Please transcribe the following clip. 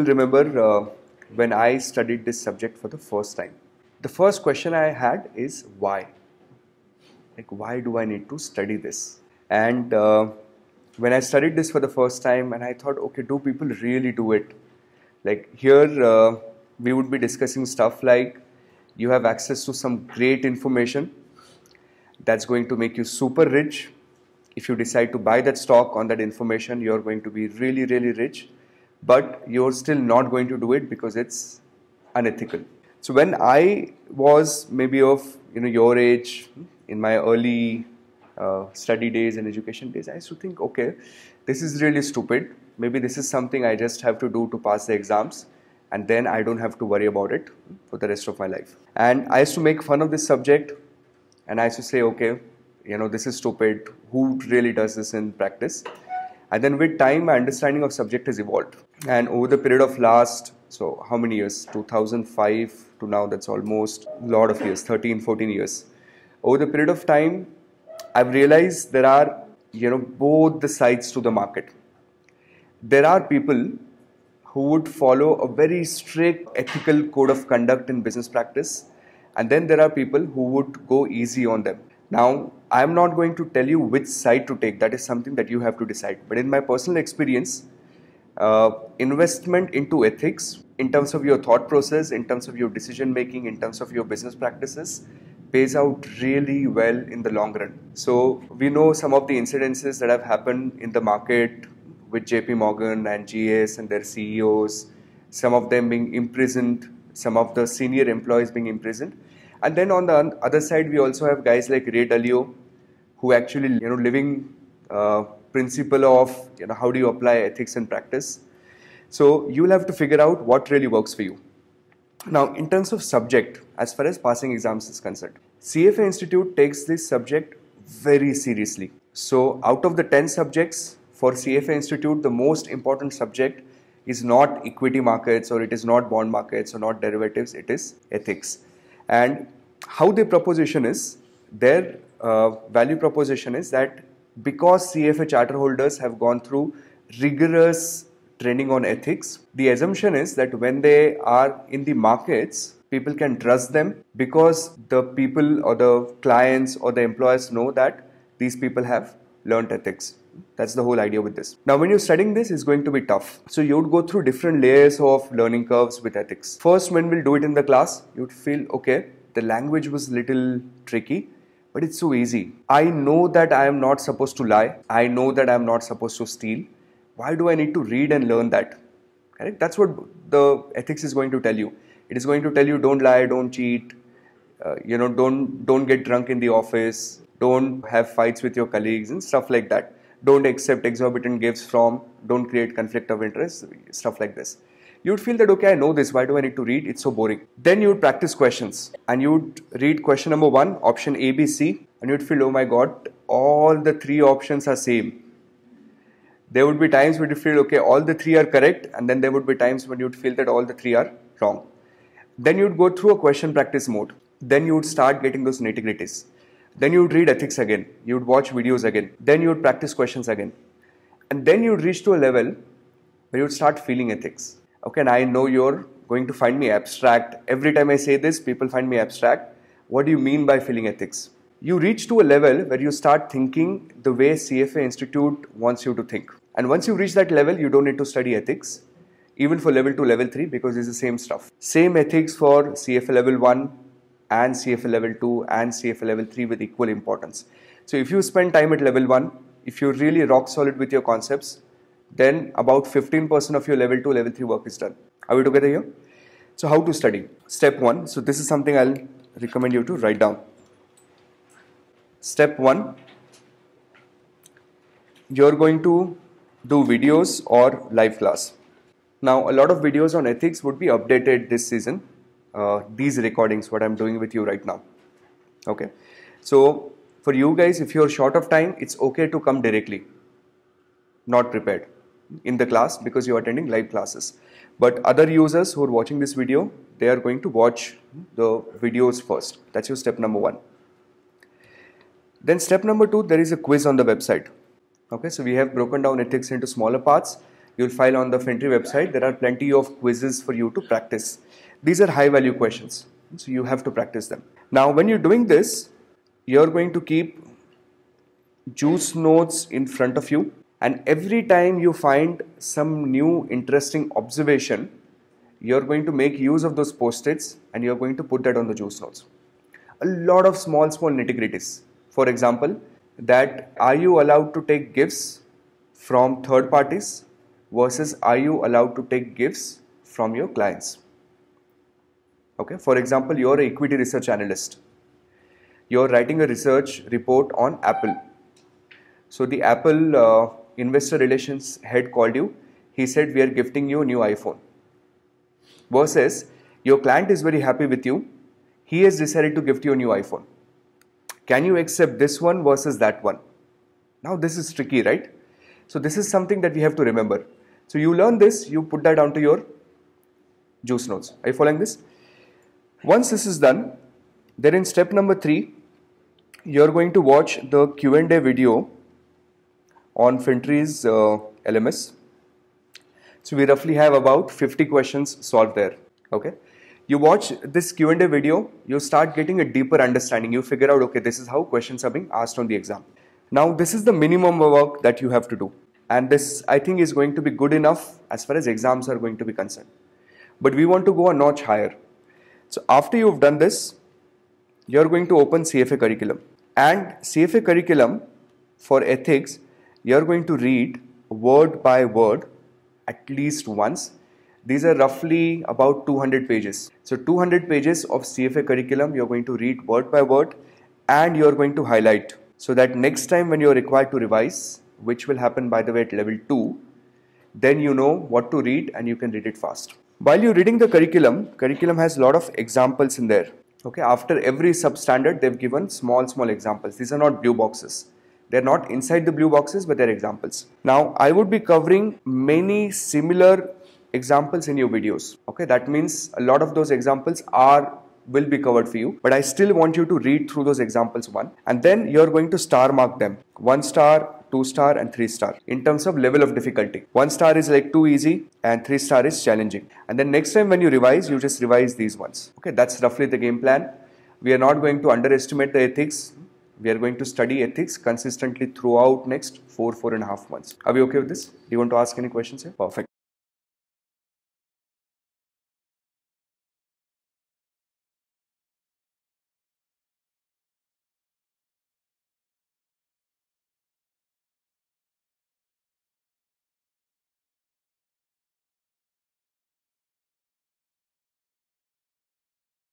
Remember when I studied this subject for the first time, the first question I had is why? Like, why do I need to study this? And when I studied this for the first time, and I thought, okay, do people really do it? Like here, we would be discussing stuff like you have access to some great information that's going to make you super rich. If you decide to buy that stock on that information, you're going to be really, really rich, but you're still not going to do it because it's unethical. So when I was maybe of your age, in my early study days and education days, I used to think, okay, this is really stupid. Maybe this is something I just have to do to pass the exams, and then I don't have to worry about it for the rest of my life. And I used to make fun of this subject, and I used to say, okay, this is stupid. Who really does this in practice? And then with time, my understanding of subject has evolved. And over the period of last, so how many years? 2005 to now, that's almost a lot of years, 13, 14 years. Over the period of time, I've realized there are, both the sides to the market. There are people who would follow a very strict ethical code of conduct in business practice. And then there are people who would go easy on them. Now, I'm not going to tell you which side to take. That is something that you have to decide. But in my personal experience, investment into ethics, in terms of your thought process, in terms of your decision making, in terms of your business practices, pays out really well in the long run. So we know some of the incidences that have happened in the market with JP Morgan and GS and their CEOs, some of them being imprisoned, some of the senior employees being imprisoned. And then on the other side, we also have guys like Ray Dalio, who actually, living principle of, how do you apply ethics in practice. So you'll have to figure out what really works for you. Now, in terms of subject, as far as passing exams is concerned, CFA Institute takes this subject very seriously. So out of the 10 subjects for CFA Institute, the most important subject is not equity markets, or it is not bond markets, or not derivatives, it is ethics. And how their proposition is, their value proposition is that because CFA charter holders have gone through rigorous training on ethics, the assumption is that when they are in the markets, people can trust them because the people or the clients or the employers know that these people have learned ethics. That's the whole idea with this. Now, when you're studying this, it's going to be tough. So you would go through different layers of learning curves with ethics. First, when we'll do it in the class, you'd feel, okay, the language was a little tricky, but it's so easy. I know that I am not supposed to lie. I know that I am not supposed to steal. Why do I need to read and learn that? Correct? That's what the ethics is going to tell you. It is going to tell you, don't lie, don't cheat, don't get drunk in the office, don't have fights with your colleagues and stuff like that. Don't accept exorbitant gifts don't create conflict of interest, stuff like this. You'd feel that, okay, I know this, why do I need to read? It's so boring. Then you'd practice questions and you'd read question number 1, option A, B, C, and you'd feel, oh my God, all the 3 options are same. There would be times when you feel, okay, all the 3 are correct, and then there would be times when you'd feel that all the 3 are wrong. Then you'd go through a question practice mode. Then you'd start getting those nitty-gritties. Then you'd read ethics again. You'd watch videos again. Then you'd practice questions again. And then you'd reach to a level where you'd start feeling ethics. Okay, and I know you're going to find me abstract. Every time I say this, people find me abstract. What do you mean by feeling ethics? You reach to a level where you start thinking the way CFA Institute wants you to think. And once you reach that level, you don't need to study ethics, even for level 2, level 3, because it's the same stuff. Same ethics for CFA level 1 and CFA level 2 and CFA level 3 with equal importance. So if you spend time at level 1, if you're really rock solid with your concepts, then about 15% of your level 2, level 3 work is done. Are we together here? So how to study? Step 1. So this is something I'll recommend you to write down. Step 1. You're going to do videos or live class. Now, a lot of videos on ethics would be updated this season. These recordings, what I'm doing with you right now. Okay. So for you guys, if you're short of time, it's okay to come directly, not prepared in the class because you're attending live classes. But other users who are watching this video, they are going to watch the videos first. That's your step number 1. Then step number 2, there is a quiz on the website. Okay, so we have broken down ethics into smaller parts. You'll file on the FinTree website. There are plenty of quizzes for you to practice. These are high value questions, so you have to practice them. Now when you're doing this, you're going to keep juice notes in front of you, and every time you find some new interesting observation, you're going to make use of those post-its and you're going to put that on the juice notes. A lot of small nitty-gritties. For example, that are you allowed to take gifts from third parties versus are you allowed to take gifts from your clients? Okay, for example, you're an equity research analyst. You're writing a research report on Apple. So the Apple investor relations head called you. He said, we are gifting you a new iPhone. Versus your client is very happy with you. He has decided to gift you a new iPhone. Can you accept this one versus that one? Now this is tricky, right? So this is something that we have to remember. So you learn this, you put that down to your juice notes. Are you following this? Once this is done, then in step number 3, you're going to watch the Q&A video on FinTree's LMS. So we roughly have about 50 questions solved there. Okay. You watch this Q&A video, you start getting a deeper understanding. You figure out, okay, this is how questions are being asked on the exam. Now this is the minimum work that you have to do. And this, I think, is going to be good enough as far as exams are going to be concerned. But we want to go a notch higher. So after you've done this, you're going to open CFA curriculum. And CFA curriculum for ethics, you're going to read word by word at least once. These are roughly about 200 pages. So 200 pages of CFA curriculum, you're going to read word by word and you're going to highlight so that next time when you're required to revise, which will happen by the way at level 2, then you know what to read and you can read it fast. While you're reading the curriculum has a lot of examples in there. Okay, after every substandard, they've given small examples. These are not blue boxes. They're not inside the blue boxes, but they're examples. Now, I would be covering many similar examples in your videos. Okay, that means a lot of those examples will be covered for you, but I still want you to read through those examples and then you're going to star mark them. 1 star, 2 star and 3 star in terms of level of difficulty. 1 star is like too easy and 3 star is challenging. And then next time when you revise, you just revise these ones. Okay, that's roughly the game plan. We are not going to underestimate the ethics. We are going to study ethics consistently throughout next 4.5 months. Are we okay with this? Do you want to ask any questions here? Perfect.